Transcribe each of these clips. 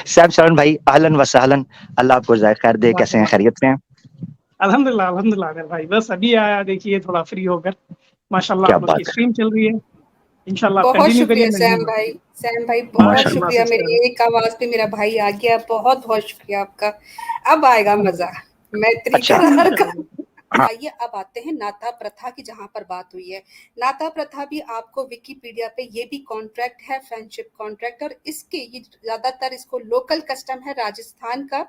Sam शान भाई, अहलन व सहलन। अल्लाह आपको जाए खैर दे। कैसे हैं, माशाल्लाह। खैरियत से हैं? अल्हम्दुलिल्लाह अल्हम्दुलिल्लाह मेरे भाई, बस अभी आया देखिए थोड़ा फ्री होकर। माशाल्लाह क्या आप लोग की बात है। स्ट्रीम चल रही है। इंशाल्लाह आप बहुत कंटिन्यू करिए, शुक्रिया मैं यहीं सैम हूँ। भाई। सैम भाई बहुत माशाल्लाह शुक्रिया, सिस्टर। मेरी एक आवाज पे मेरा भाई आ गया, बहुत बहुत शुक्रिया आपका। अब आएगा मजा। मैत्री अच्छा। करार का। चलो। हाँ। आइए अब आते हैं नाता प्रथा की, जहां पर बात हुई है। नाता प्रथा भी आपको विकिपीडिया पे, ये भी कॉन्ट्रैक्ट है, फ्रेंडशिप कॉन्ट्रैक्ट, और इसके ये ज्यादातर इसको लोकल कस्टम है राजस्थान का,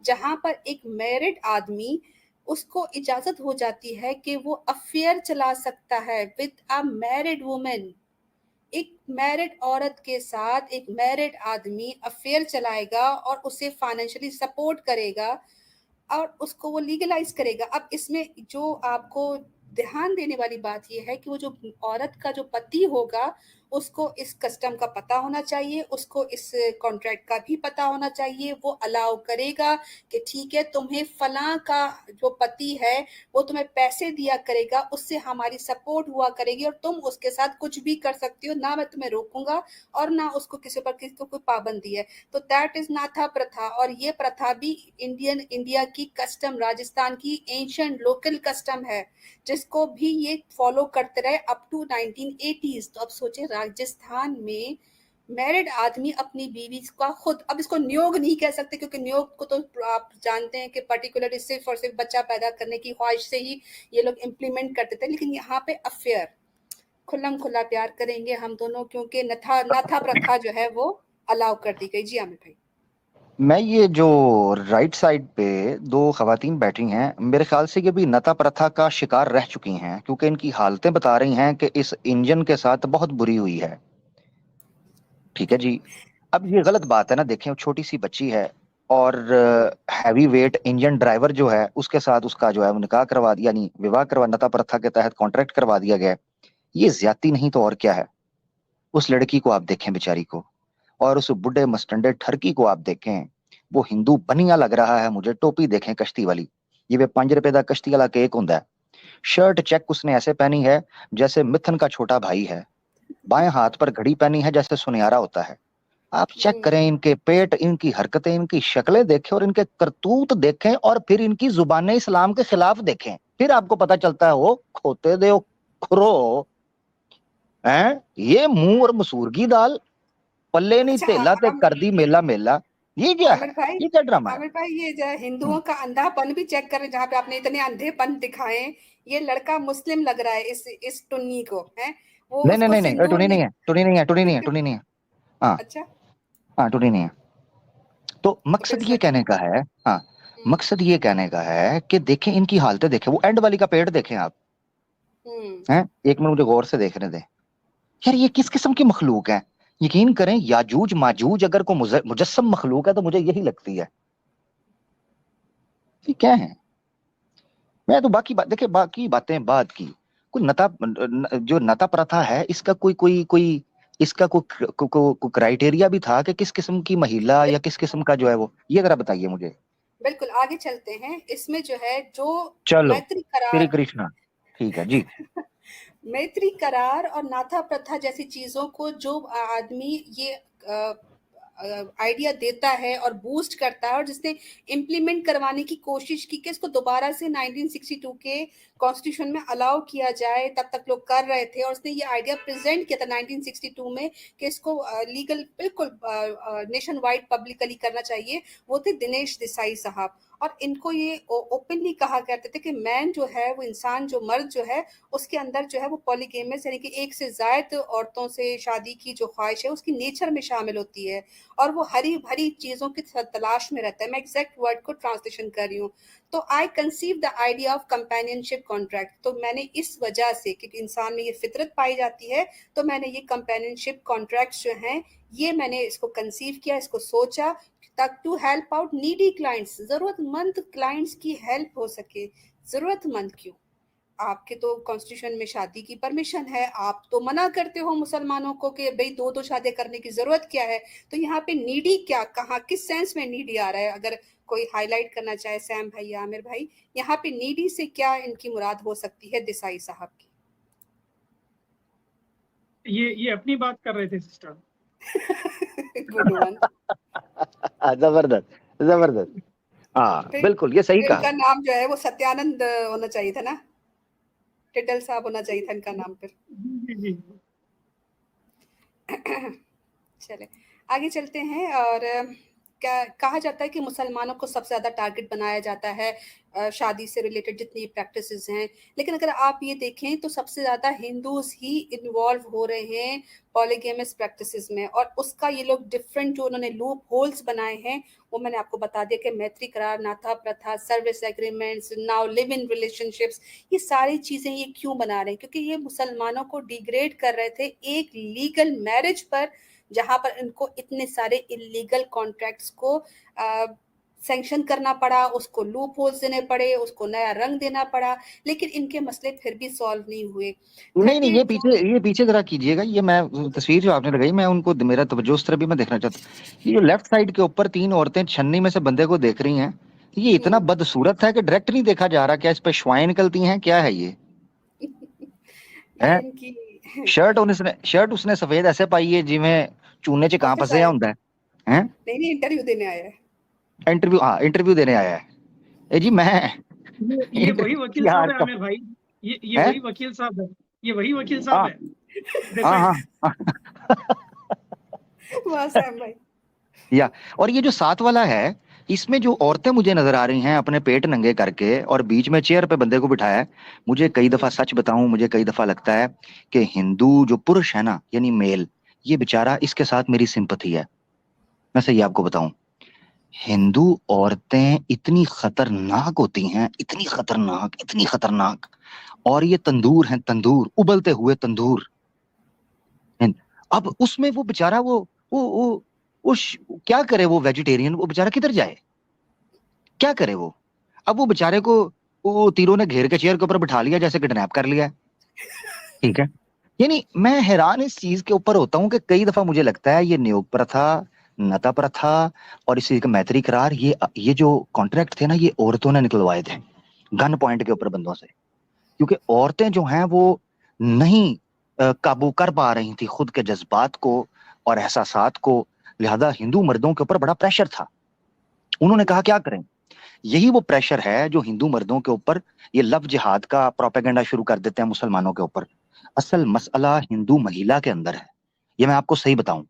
जहां पर एक मैरिड आदमी, उसको इजाजत हो जाती है कि वो अफेयर चला सकता है विद अ मैरिड वुमेन। एक मैरिड औरत के साथ एक मैरिड आदमी अफेयर चलाएगा और उसे फाइनेंशियली सपोर्ट करेगा और उसको वो लीगलाइज करेगा। अब इसमें जो आपको ध्यान देने वाली बात यह है कि वो जो औरत का जो पति होगा, उसको इस कस्टम का पता होना चाहिए, उसको इस कॉन्ट्रैक्ट का भी पता होना चाहिए। वो अलाउ करेगा कि ठीक है, तुम्हें फलां का जो पति है वो तुम्हें पैसे दिया करेगा, उससे हमारी सपोर्ट हुआ करेगी और तुम उसके साथ कुछ भी कर सकती हो, ना मैं तुम्हें रोकूंगा और ना उसको किसी पर किसी को कोई पाबंदी है। तो दैट इज नाथा प्रथा। और ये प्रथा भी इंडिया की कस्टम, राजस्थान की एंशियंट लोकल कस्टम है, जिसको भी ये फॉलो करते रहे अप टू 1980s। तो अब सोचे राजस्थान में मैरिड आदमी अपनी बीवी का खुद, अब इसको नियोग नहीं कह सकते क्योंकि नियोग को तो आप जानते हैं कि पर्टिकुलरली सिर्फ और सिर्फ बच्चा पैदा करने की ख्वाहिश से ही ये लोग इम्प्लीमेंट करते थे, लेकिन यहाँ पे अफेयर, खुल्लम खुल्ला प्यार करेंगे हम दोनों, क्योंकि नथा नाथा प्रथा जो है वो अलाउ कर दी गई। जी आमिर भाई। मैं ये जो राइट साइड पे दो खवातीन बैठी हैं, मेरे ख्याल से ये भी नता प्रथा का शिकार रह चुकी हैं, क्योंकि इनकी हालतें बता रही हैं कि इस इंजन के साथ बहुत बुरी हुई है। ठीक है जी। अब ये गलत बात है ना, देखें वो छोटी सी बच्ची है और हैवी वेट इंजन ड्राइवर जो है उसके साथ उसका जो है वो निकाह करवा दिया, यानी विवाह करवा, नता प्रथा के तहत कॉन्ट्रैक्ट करवा दिया गया है। ये ज्यादती नहीं तो और क्या है। उस लड़की को आप देखें बेचारी को, और उस बुढ़े मस्टंडे ठरकी को आप देखें, वो हिंदू बनिया लग रहा है मुझे। टोपी देखें कश्ती वाली, ये वे 5 रुपए का कश्ती वाला केक होता है। शर्ट चेक उसने ऐसे पहनी है जैसे मिथुन का छोटा भाई है। बाएं हाथ पर घड़ी पहनी है जैसे सुनहरा होता है। आप चेक करें इनके पेट, इनकी हरकतें, इनकी शक्लें देखें और इनके करतूत देखें, और फिर इनकी जुबानें इस्लाम के खिलाफ देखें, फिर आपको पता चलता है वो खोते दे खुरो हैं। ये मुंह और मसूर की दाल, पल्ले नहीं अच्छा तेला ते कर दी मेला मेला। ये क्या है, आमिर भाई, ये क्या ड्रामा है? आमिर भाई, ये जो है हिंदुओं का अंधापन भी चेक करें, जहाँ पे आपने इतने अंधेपन दिखाए। ये लड़का मुस्लिम लग रहा है इस टुन्नी को, है वो नहीं नहीं उसको नहीं नहीं, सिंदूर टुनी नहीं। नहीं है, टुनी नहीं है, टुनी नहीं है, टुनी नहीं है। हाँ। अच्छा। हाँ, टुनी नहीं है। तो तो फिर मकसद ये सर। कहने का है, हाँ, मकसद ये कहने का है कि देखें इनकी हालतें, देखें वो एंड वाली का पेट देखें आप। हम्म। हैं, एक मिनट मुझे गौर से देखने दें। यार ये किस किस्म की मखलूक है? यकीन करें, याजूज माजूज अगर को मुजस्सम मखलूक है तो मुझे यही लगती है। ये क्या है? मैं तो बाकी बात देखे, बाकी बातें बात की। कोई नता, जो नता प्रथा है इसका कोई कोई कोई इसका कोई क्राइटेरिया भी था कि किस किस्म की महिला या किस किस्म का जो है वो, ये जरा बताइए मुझे। बिल्कुल आगे चलते हैं। इसमें जो है जो चलो, मैत्री श्री करार कृष्णा। ठीक है जी। मैत्री करार और नाथा प्रथा जैसी चीजों को जो आदमी ये आइडिया देता है और बूस्ट करता है, और जिसने इम्प्लीमेंट करवाने की कोशिश की कि इसको दोबारा से 1962 के कॉन्स्टिट्यूशन में अलाउ किया जाए, तब तक लोग कर रहे थे, और उसने ये आइडिया प्रेजेंट किया था 1962 में कि इसको लीगल बिल्कुल नेशन वाइड पब्लिकली करना चाहिए। वो थे दिनेश देसाई साहब। और इनको ये ओपनली कहा करते थे कि मैन जो है, वो इंसान, जो मर्द जो है, उसके अंदर जो है वो पॉलीगेमस, यानी कि एक से ज्यादा औरतों से शादी की जो ख्वाहिश है उसकी नेचर में शामिल होती है, और वो हरी भरी चीजों की तलाश में रहता है। मैं एग्जैक्ट वर्ड को ट्रांसलेशन कर रही हूँ। तो I conceive the idea of companionship contract. तो मैंने इस वजह से, क्योंकि इंसान में ये फितरत पाई जाती है, तो मैंने ये कंपेनियनशिप कॉन्ट्रैक्ट जो हैं, ये मैंने इसको कंसीव किया, इसको सोचा, तक to help out needy clients, जरूरतमंद क्लाइंट्स की हेल्प हो सके। जरूरतमंद क्यों? आपके तो कॉन्स्टिट्यूशन में शादी की परमिशन है, आप तो मना करते हो मुसलमानों को कि भाई दो दो शादियां करने की जरूरत क्या है। तो यहाँ पे नीडी क्या, कहाँ, किस सेंस में नीडी आ रहा है? अगर कोई हाईलाइट करना चाहे सैम भाई या आमिर भाई, यहाँ पे नीडी से क्या इनकी मुराद हो सकती है देसाई साहब की? ये अपनी बात कर रहे थे सिस्टर। Good one. जबरदस्त जबरदस्त। हाँ फिर बिल्कुल, ये सही फिर कहा। इनका नाम जो है वो सत्यानंद होना चाहिए था ना, टिटल साहब होना चाहिए था इनका नाम फिर। जी जी जी। चले आगे चलते हैं। और क्या कहा जाता है कि मुसलमानों को सबसे ज़्यादा टारगेट बनाया जाता है शादी से रिलेटेड जितनी प्रैक्टिसेस हैं, लेकिन अगर आप ये देखें तो सबसे ज़्यादा हिंदूज ही इन्वॉल्व हो रहे हैं पॉलीगेमस प्रैक्टिसेस में। और उसका ये लोग डिफरेंट जो उन्होंने लूप होल्स बनाए हैं वो मैंने आपको बता दिया कि मैत्री करार, नाथा प्रथा, service agreements, now live in relationships, ये सारी चीज़ें ये क्यों बना रहे हैं? क्योंकि ये मुसलमानों को डिग्रेड कर रहे थे एक लीगल मैरिज पर, जहां पर इनको इतने सारे इलीगल कॉन्ट्रैक्ट्स को सैंक्शन करना पड़ा, उसको लूप होल्स देने पड़े, उसको नया रंग देना पड़ा, लेकिन इनके मसले फिर भी सॉल्व नहीं हुए। नहीं नहीं, 38 जून। ये पीछे जरा कीजिएगा, ये मैं तस्वीर जो आपने लगाई, मैं उनको मेरा तवज्जो उस तरफ भी मैं देखना चाहता हूँ। ये जो लेफ्ट साइड के ऊपर 3 औरतें छन्नी में से बंदे को देख रही हैं, ये इतना बदसूरत है कि डायरेक्ट नहीं देखा जा रहा, क्या इस पे श्वाएं निकलती हैं, क्या है ये? ये है इनकी शर्ट उसने सफेद ऐसे पाई है जिवें चूने च कहां ऑफिस फंसे आया, होंदा है। नहीं नहीं इंटरव्यू देने आया है। इंटरव्यू, हाँ इंटरव्यू देने आया है। ए जी मैं ये वही इंटरव्यू वकील साहब यार है तो आमिर भाई। ये है। वही वकील साहब है। ये वही वकील साहब हाँ है। दिस हाँ साइड। हाँ हाँ। वाह सैम भाई। या और ये जो साथ वाला है, इसमें जो औरतें मुझे नजर आ रही हैं अपने पेट नंगे करके और बीच में चेयर पे बंदे को बिठाया है, मुझे कई दफा, सच बताऊं, मुझे कई दफा लगता है कि हिंदू जो पुरुष है ना, यानी मेल, ये बेचारा, इसके साथ मेरी सिंपथी है। मैं सही आपको बताऊं, हिंदू औरतें इतनी खतरनाक होती हैं, इतनी खतरनाक, इतनी खतरनाक। और ये तंदूर हैं, तंदूर, उबलते हुए तंदूर। अब उसमें वो बेचारा क्या करे वो वेजिटेरियन, वो बेचारा किधर जाए, क्या करे वो? अब वो बेचारे को वो तीरों ने घेर के चेयर के ऊपर बिठा लिया, जैसे किडनैप कर लिया है। ठीक है, यानी मैं हैरान इस चीज के ऊपर होता हूँ कि कई दफा मुझे लगता है ये नियोग प्रथा, नता प्रथा और इसी का मैत्री करार, ये जो कॉन्ट्रैक्ट थे ना, ये औरतों ने निकलवाए थे गन पॉइंट के ऊपर बंदों से। क्योंकि औरतें जो हैं वो नहीं काबू कर पा रही थी खुद के जज्बात को और एहसासात को, लिहाजा हिंदू मर्दों के ऊपर बड़ा प्रेशर था। उन्होंने कहा क्या करें, यही वो प्रेशर है जो हिंदू मर्दों के ऊपर ये लव जिहाद का प्रोपेगेंडा शुरू कर देते हैं मुसलमानों के ऊपर। असल मसला हिंदू महिला के अंदर है, ये मैं आपको सही बताऊं,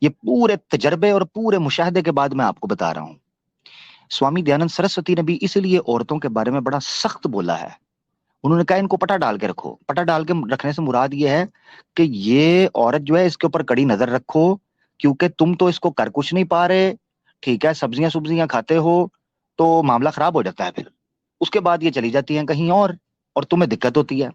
ये पूरे तजर्बे और पूरे मुशाहदे के बाद मैं आपको बता रहा हूं। स्वामी दयानंद सरस्वती ने भी इसलिए औरतों के बारे में बड़ा सख्त बोला है। उन्होंने कहा इनको पटा डाल के रखो। पटा डाल के रखने से मुराद ये है कि ये औरत जो है इसके ऊपर कड़ी नजर रखो, क्योंकि तुम तो इसको कर कुछ नहीं पा रहे, ठीक है, सब्जियां सब्जियां खाते हो, तो मामला खराब हो जाता है। फिर उसके बाद ये चली जाती हैं कहीं और तुम्हें दिक्कत होती है।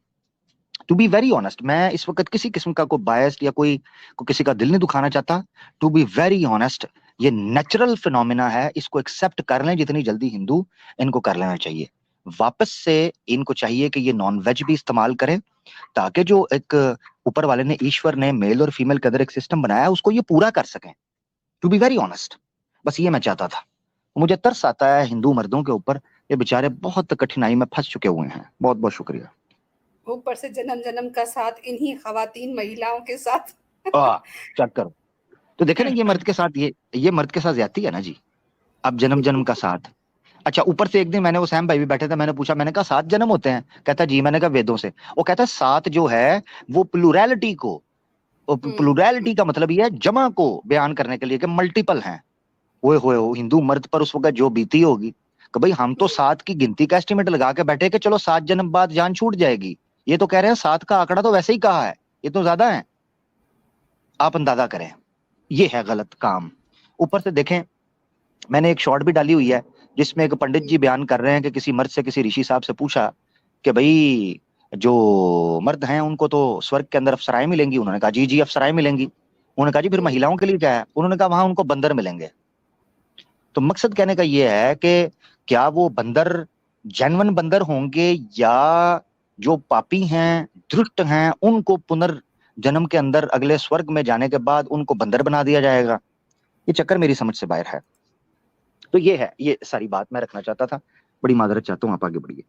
टू बी वेरी ऑनेस्ट, मैं इस वक्त किसी किस्म का कोई बायस्ड या कोई किसी का दिल नहीं दुखाना चाहता। टू बी वेरी ऑनेस्ट, ये नेचुरल फिनोमिना है, इसको एक्सेप्ट कर लें जितनी जल्दी हिंदू, इनको कर लेना चाहिए। वापस से इनको चाहिए कि ये नॉन वेज भी इस्तेमाल करें, ताकि जो एक ऊपर वाले ने, ईश्वर ने मेल और फीमेल के अंदर एक सिस्टम बनाया है, उसको ये पूरा कर सकें। टू बी वेरी ऑनेस्ट, बस ये मैं चाहता था। मुझे तरस आता है हिंदू मर्दों के ऊपर, ये बेचारे बहुत कठिनाई में फंस चुके हुए हैं। बहुत बहुत शुक्रिया। ऊपर से जन्म जन्म का साथ इन्हीं खवातीन महिलाओं के साथ। आ चेक करो, तो देखे ना, ये मर्द के साथ ज्यादती है ना जी। अब जन्म जन्म का साथ। अच्छा, ऊपर से एक दिन मैंने, वो सैम भाई भी बैठे थे, मैंने पूछा, मैंने कहा 7 जन्म होते हैं? कहता जी, मैंने कहा वेदों से। वो कहता है 7 जो है वो प्लूरैलिटी को, प्लूरैलिटी का मतलब ये है जमा को बयान करने के लिए कि मल्टीपल हैं। ओए होए हो, हिंदू मर्द पर उस वक्त जो बीती होगी कि भाई हम तो 7 की गिनती का एस्टिमेट लगा के बैठे कि चलो 7 जन्म बाद जान छूट जाएगी। ये तो कह रहे हैं 7 का आंकड़ा तो वैसे ही कहा है, ये तो ज्यादा है। आप अंदाजा करें, ये है गलत काम। ऊपर से देखें, मैंने एक शॉर्ट भी डाली हुई है जिसमें एक पंडित जी बयान कर रहे हैं कि किसी मर्द से, किसी ऋषि साहब से पूछा कि भाई जो मर्द हैं उनको तो स्वर्ग के अंदर अप्सराएं मिलेंगी। उन्होंने कहा जी जी अप्सराएं मिलेंगी। उन्होंने कहा जी फिर महिलाओं के लिए क्या है? उन्होंने कहा वहां उनको बंदर मिलेंगे। तो मकसद कहने का ये है कि क्या वो बंदर जेन्युइन बंदर होंगे, या जो पापी हैं, दुष्ट हैं, उनको पुनर्जन्म के अंदर अगले स्वर्ग में जाने के बाद उनको बंदर बना दिया जाएगा? ये चक्कर मेरी समझ से बाहर है। तो ये है, ये सारी बात मैं रखना चाहता था। बड़ी माजरत चाहता हूँ, आप आगे बढ़िए।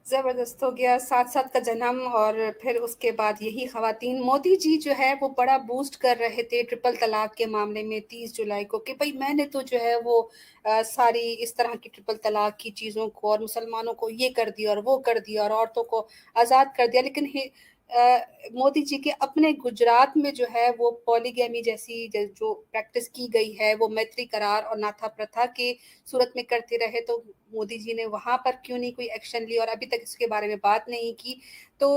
ज़बरदस्त हो गया, साथ-साथ का जन्म और फिर उसके बाद यही ख़वातीन मोदी जी जो है वो बड़ा बूस्ट कर रहे थे ट्रिपल तलाक के मामले में 30 जुलाई को कि भई मैंने तो जो है वो सारी इस तरह की ट्रिपल तलाक की चीज़ों को और मुसलमानों को ये कर दिया और वो कर दिया और औरतों को आज़ाद कर दिया। लेकिन मोदी जी के अपने गुजरात में जो है वो पॉलीगैमी जैसी जो प्रैक्टिस की गई है, वो मैत्री करार और नाथा प्रथा के सूरत में करते रहे, तो मोदी जी ने वहाँ पर क्यों नहीं कोई एक्शन लिया और अभी तक इसके बारे में बात नहीं की। तो